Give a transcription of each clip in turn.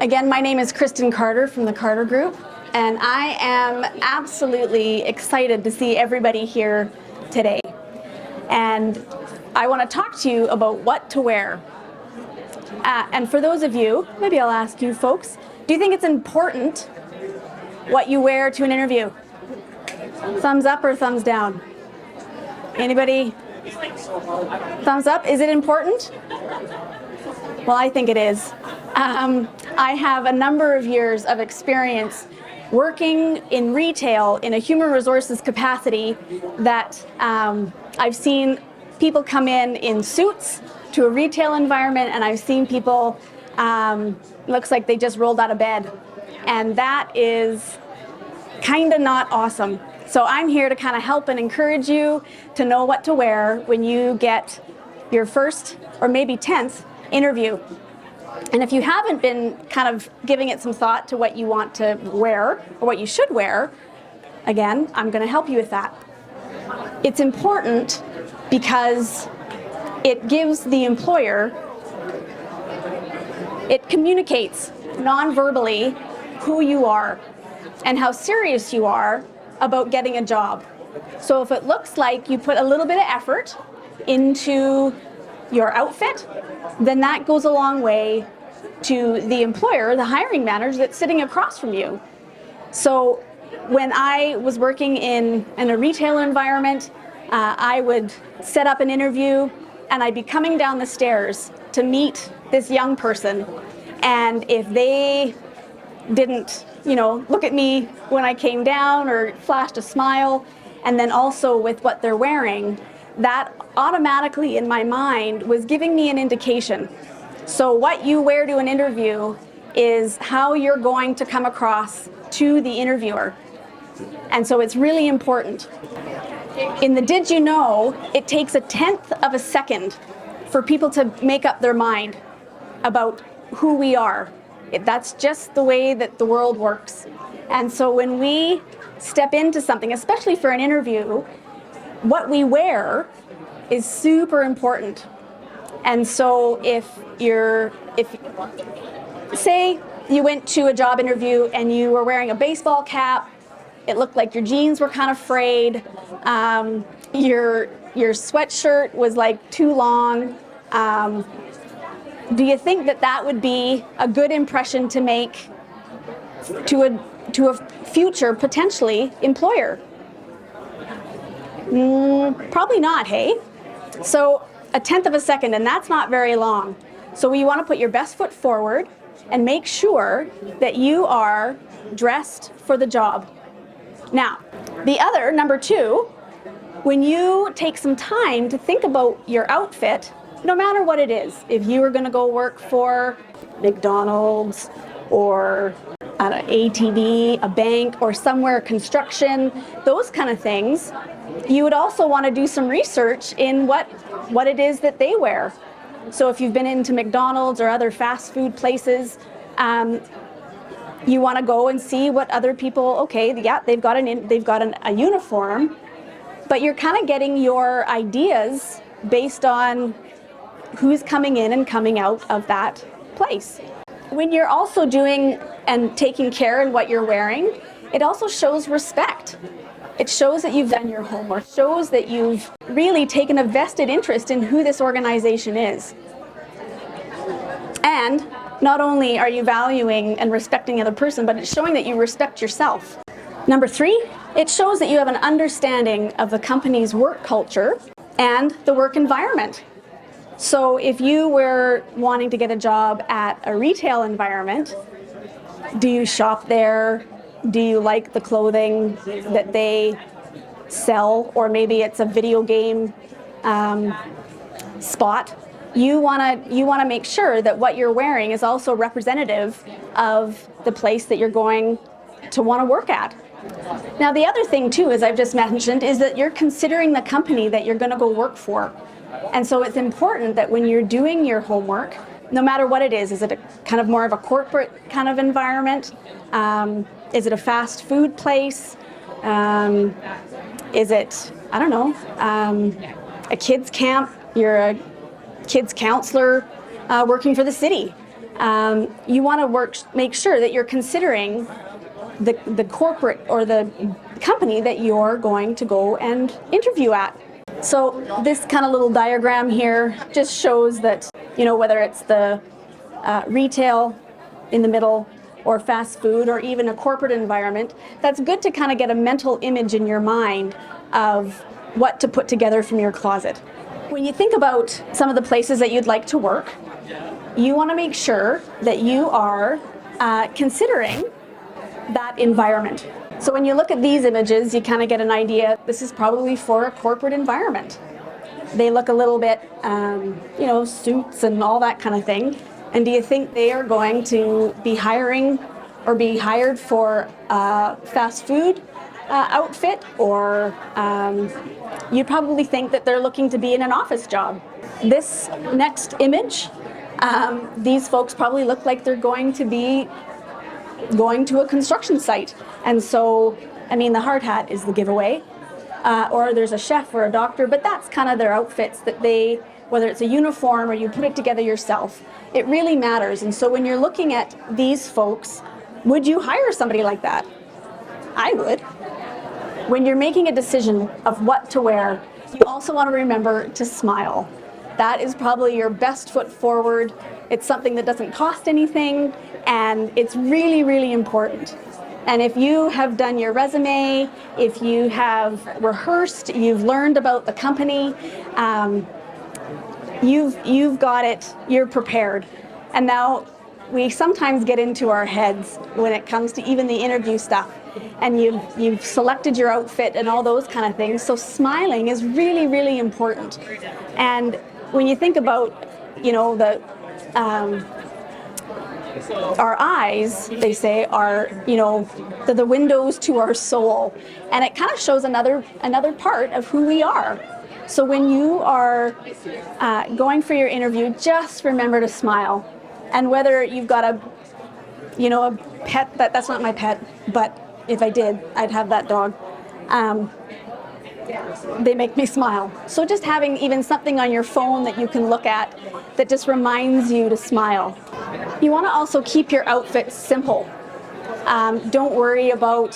Again, my name is Kristen Carter from the Kartr Group, and I am absolutely excited to see everybody here today. And I want to talk to you about what to wear. And for those of you, maybe I'll ask you folks, do you think it's important what you wear to an interview? Thumbs up or thumbs down? Anybody? Thumbs up. Is it important? Well, I think it is. I have a number of years of experience working in retail in a human resources capacity that I've seen people come in suits to a retail environment, and I've seen people, looks like they just rolled out of bed. And that is kind of not awesome. So I'm here to kind of help and encourage you to know what to wear when you get your first or maybe 10th interview. And if you haven't been kind of giving it some thought to what you want to wear or what you should wear, again, I'm going to help you with that. It's important because it gives the employer, it communicates non-verbally who you are and how serious you are about getting a job. So if it looks like you put a little bit of effort into your outfit, then that goes a long way to the employer, the hiring manager that's sitting across from you. So when I was working in a retail environment, I would set up an interview and I'd be coming down the stairs to meet this young person. And if they didn't, look at me when I came down or flashed a smile, and then also with what they're wearing, that automatically in my mind was giving me an indication. So what you wear to an interview is how you're going to come across to the interviewer. And so it's really important. In the did you know, it takes 1/10 of a second for people to make up their mind about who we are. That's just the way that the world works. And so when we step into something, especially for an interview, what we wear is super important. And so if say you went to a job interview and you were wearing a baseball cap, it looked like your jeans were kind of frayed, your sweatshirt was like too long, do you think that would be a good impression to make to a future, potentially, employer? Probably not, hey? So 1/10 of a second, and that's not very long. So you want to put your best foot forward and make sure that you are dressed for the job. Now, the other, number 2, when you take some time to think about your outfit, no matter what it is, if you were going to go work for McDonald's or at an ATV, a bank, or somewhere construction, those kind of things, you would also want to do some research in what it is that they wear. So if you've been into McDonald's or other fast food places, you want to go and see what other people, okay, yeah, they've got a uniform, but you're kind of getting your ideas based on who's coming in and coming out of that place. When you're also doing and taking care in what you're wearing, it also shows respect. It shows that you've done your homework, shows that you've really taken a vested interest in who this organization is. And not only are you valuing and respecting the other person, but it's showing that you respect yourself. Number 3, it shows that you have an understanding of the company's work culture and the work environment. So if you were wanting to get a job at a retail environment, do you shop there? Do you like the clothing that they sell? Or maybe it's a video game spot. You want to make sure that what you're wearing is also representative of the place that you're going to want to work at. Now, the other thing too, as I've just mentioned, is that you're considering the company that you're going to go work for. And so it's important that when you're doing your homework, no matter what it is it a kind of more of a corporate kind of environment? Is it a fast food place? Is it, I don't know, a kids camp? You're a kids counselor working for the city. you want to make sure that you're considering the corporate or the company that you're going to go and interview at. So this kind of little diagram here just shows that, whether it's the retail in the middle or fast food or even a corporate environment, that's good to kind of get a mental image in your mind of what to put together from your closet. When you think about some of the places that you'd like to work, you want to make sure that you are considering that environment. So when you look at these images, you kind of get an idea, this is probably for a corporate environment. They look a little bit, suits and all that kind of thing. And do you think they are going to be hiring or be hired for a fast food outfit? Or you probably think that they're looking to be in an office job. This next image, these folks probably look like they're going to be going to a construction site. And so, the hard hat is the giveaway. Or there's a chef or a doctor, but that's kind of their outfits that whether it's a uniform or you put it together yourself, it really matters. And so when you're looking at these folks, would you hire somebody like that? I would. When you're making a decision of what to wear, you also want to remember to smile. That is probably your best foot forward. It's something that doesn't cost anything, and it's really, really important. And if you have done your resume, if you have rehearsed, you've learned about the company, you've got it, you're prepared. And now we sometimes get into our heads when it comes to even the interview stuff, and you've selected your outfit and all those kind of things. So smiling is really, really important. And when you think about, our eyes, they say, are, the windows to our soul. And it kind of shows another part of who we are. So when you are going for your interview, just remember to smile. And whether you've got a pet, that's not my pet, but if I did, I'd have that dog. They make me smile. So just having even something on your phone that you can look at that just reminds you to smile. You want to also keep your outfit simple. Don't worry about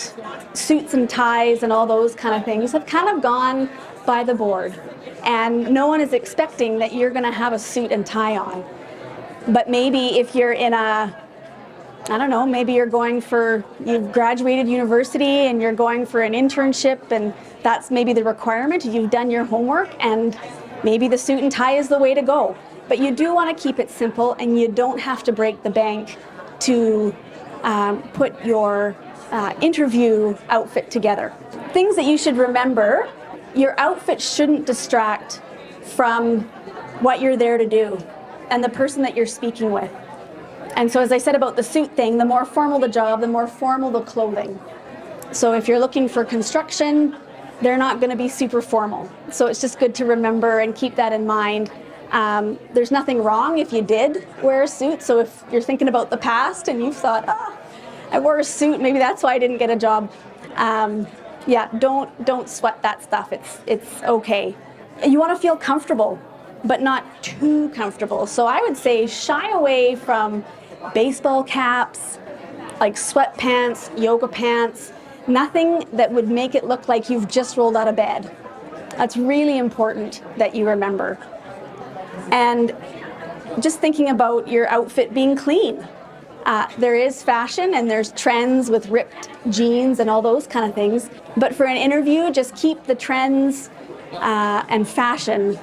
suits and ties and all those kind of things. Have kind of gone by the board. And no one is expecting that you're going to have a suit and tie on. But maybe if you're in maybe you've graduated university and you're going for an internship, and that's maybe the requirement. You've done your homework, and maybe the suit and tie is the way to go. But you do want to keep it simple, and you don't have to break the bank to put your interview outfit together. Things that you should remember: your outfit shouldn't distract from what you're there to do and the person that you're speaking with. And so as I said about the suit thing, the more formal the job, the more formal the clothing. So if you're looking for construction, they're not going to be super formal. So it's just good to remember and keep that in mind. There's nothing wrong if you did wear a suit. So if you're thinking about the past and you've thought, I wore a suit, maybe that's why I didn't get a job. Don't sweat that stuff. It's okay. You want to feel comfortable, but not too comfortable. So I would say shy away from baseball caps, like sweatpants, yoga pants, nothing that would make it look like you've just rolled out of bed. That's really important that you remember. And just thinking about your outfit being clean. There is fashion and there's trends with ripped jeans and all those kind of things. But for an interview, just keep the trends and fashion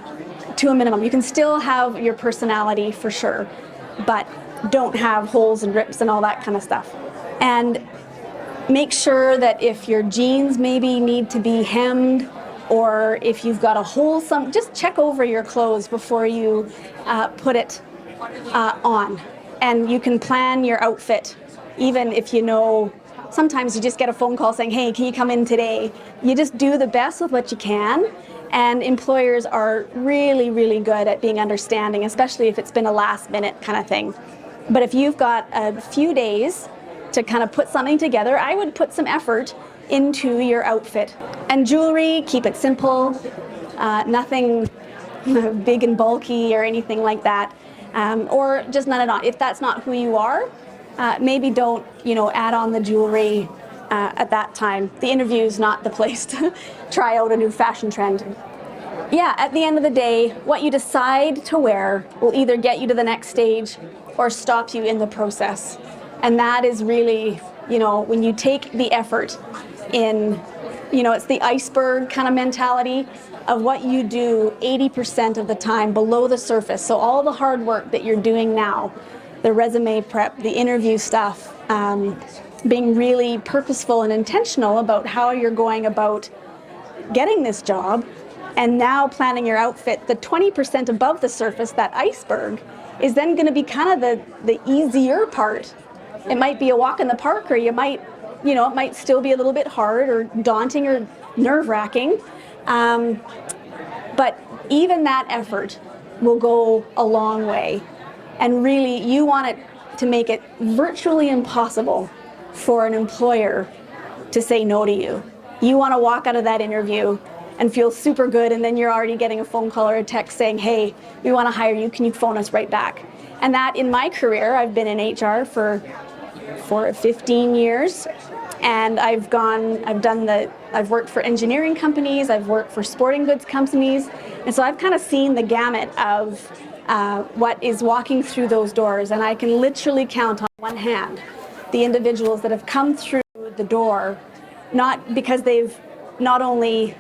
to a minimum. You can still have your personality for sure, but don't have holes and rips and all that kind of stuff. And make sure that if your jeans maybe need to be hemmed, or if you've got a hole, just check over your clothes before you put it on. And you can plan your outfit, even if sometimes you just get a phone call saying, hey, can you come in today? You just do the best with what you can. And employers are really, really good at being understanding, especially if it's been a last minute kind of thing. But if you've got a few days to kind of put something together, I would put some effort into your outfit. And jewelry, keep it simple, nothing big and bulky or anything like that. or just none at all. If that's not who you are, maybe don't, add on the jewelry at that time. The interview is not the place to try out a new fashion trend. Yeah, at the end of the day, what you decide to wear will either get you to the next stage or stop you in the process. And that is really, when you take the effort in, it's the iceberg kind of mentality of what you do 80% of the time below the surface. So all the hard work that you're doing now, the resume prep, the interview stuff, being really purposeful and intentional about how you're going about getting this job, and now planning your outfit, the 20% above the surface, that iceberg, is then going to be kind of the easier part. It might be a walk in the park, or it might still be a little bit hard or daunting or nerve-wracking. But even that effort will go a long way. And really, you want it to make it virtually impossible for an employer to say no to you. You want to walk out of that interview and feel super good, and then you're already getting a phone call or a text saying, hey, we want to hire you, can you phone us right back? And that, in my career, I've been in HR for 15 years, and I've worked for engineering companies, I've worked for sporting goods companies, and so I've kind of seen the gamut of what is walking through those doors, and I can literally count on one hand the individuals that have come through the door, not because they've not only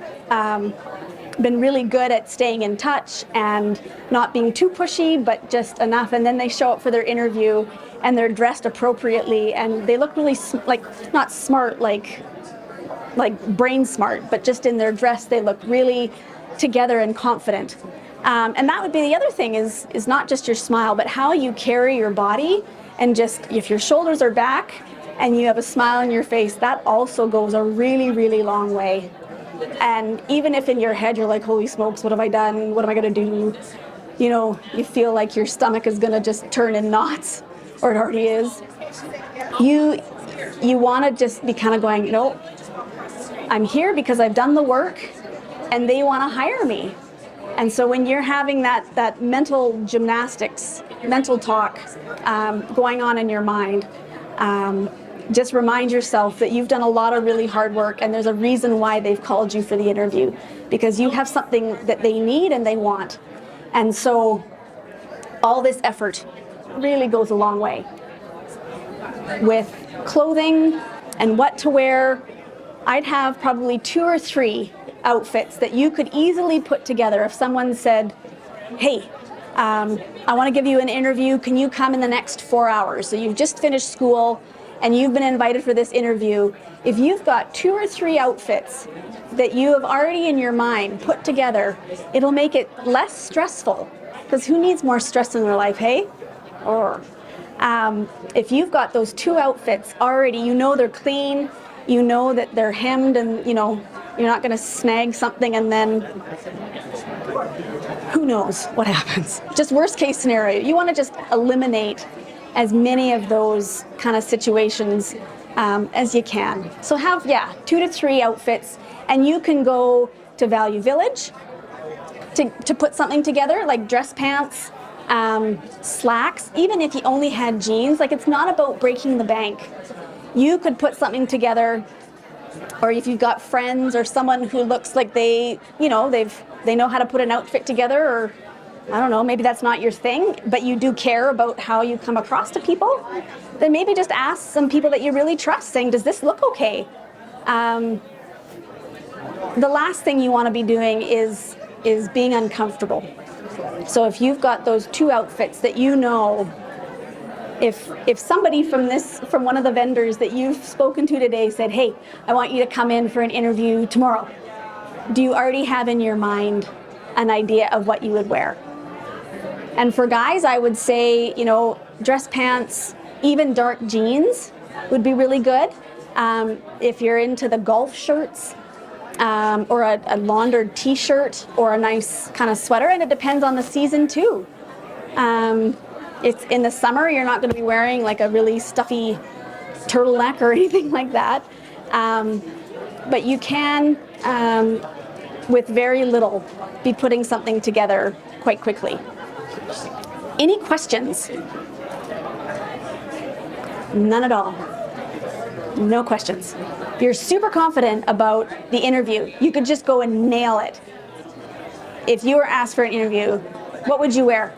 been really good at staying in touch and not being too pushy, but just enough, and then they show up for their interview and they're dressed appropriately and they look really not smart like brain smart, but just in their dress they look really together and confident. And that would be the other thing, is not just your smile, but how you carry your body, and just if your shoulders are back and you have a smile on your face, that also goes a really, really long way. And even if in your head you're like, holy smokes, what have I done? What am I going to do? You feel like your stomach is going to just turn in knots, or it already is. You want to just be kind of going, I'm here because I've done the work and they want to hire me. And so when you're having that mental gymnastics, mental talk going on in your mind, just remind yourself that you've done a lot of really hard work, and there's a reason why they've called you for the interview, because you have something that they need and they want. And so all this effort really goes a long way. With clothing and what to wear, I'd have probably 2 or 3 outfits that you could easily put together. If someone said, hey, I want to give you an interview, can you come in the next 4 hours? So you've just finished school and you've been invited for this interview. If you've got 2 or 3 outfits that you have already in your mind put together, it'll make it less stressful, because who needs more stress in their life, hey? Or if you've got those 2 outfits already, they're clean, that they're hemmed, and you're not going to snag something and then who knows what happens. Just worst case scenario. You want to just eliminate as many of those kind of situations as you can. So have 2 to 3 outfits, and you can go to Value Village to put something together, like dress pants, slacks. Even if you only had jeans, it's not about breaking the bank. You could put something together, or if you've got friends or someone who looks like they know how to put an outfit together, or I don't know, maybe that's not your thing, but you do care about how you come across to people, then maybe just ask some people that you really trust, saying, does this look okay? The last thing you want to be doing is being uncomfortable. So if you've got those 2 outfits that if somebody from one of the vendors that you've spoken to today said, hey, I want you to come in for an interview tomorrow, do you already have in your mind an idea of what you would wear? And for guys, I would say, dress pants, even dark jeans would be really good. If you're into the golf shirts, or a laundered t-shirt, or a nice kind of sweater, and it depends on the season too. It's in the summer, you're not going to be wearing like a really stuffy turtleneck or anything like that. But you can, with very little, be putting something together quite quickly. Any questions? None at all. No questions. You're super confident about the interview. You could just go and nail it. If you were asked for an interview, what would you wear?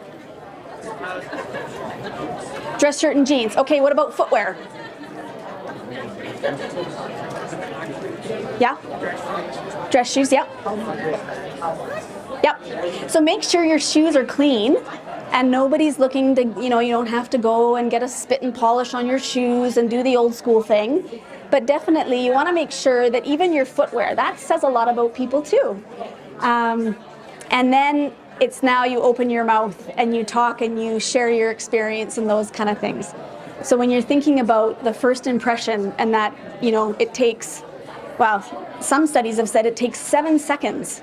Dress shirt and jeans. Okay, what about footwear? Yeah? Dress shoes, yep. Yep. So make sure your shoes are clean and nobody's looking to, you don't have to go and get a spit and polish on your shoes and do the old school thing. But definitely you want to make sure that even your footwear, that says a lot about people too. And then it's now you open your mouth and you talk and you share your experience and those kind of things. So when you're thinking about the first impression and that, it takes, some studies have said it takes 7 seconds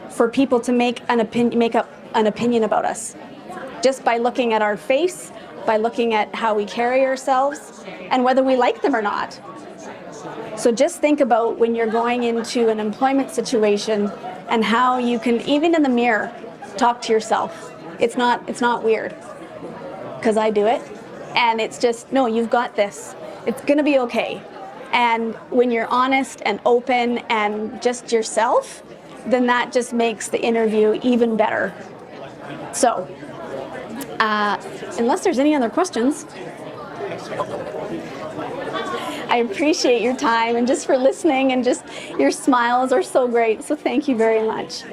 for people to make up an opinion about us. Just by looking at our face, by looking at how we carry ourselves, and whether we like them or not. So just think about when you're going into an employment situation and how you can, even in the mirror, talk to yourself. It's not weird, because I do it. And it's just, no, you've got this. It's gonna be okay. And when you're honest and open and just yourself, then that just makes the interview even better. So, unless there's any other questions, I appreciate your time and just for listening, and just your smiles are so great. So thank you very much.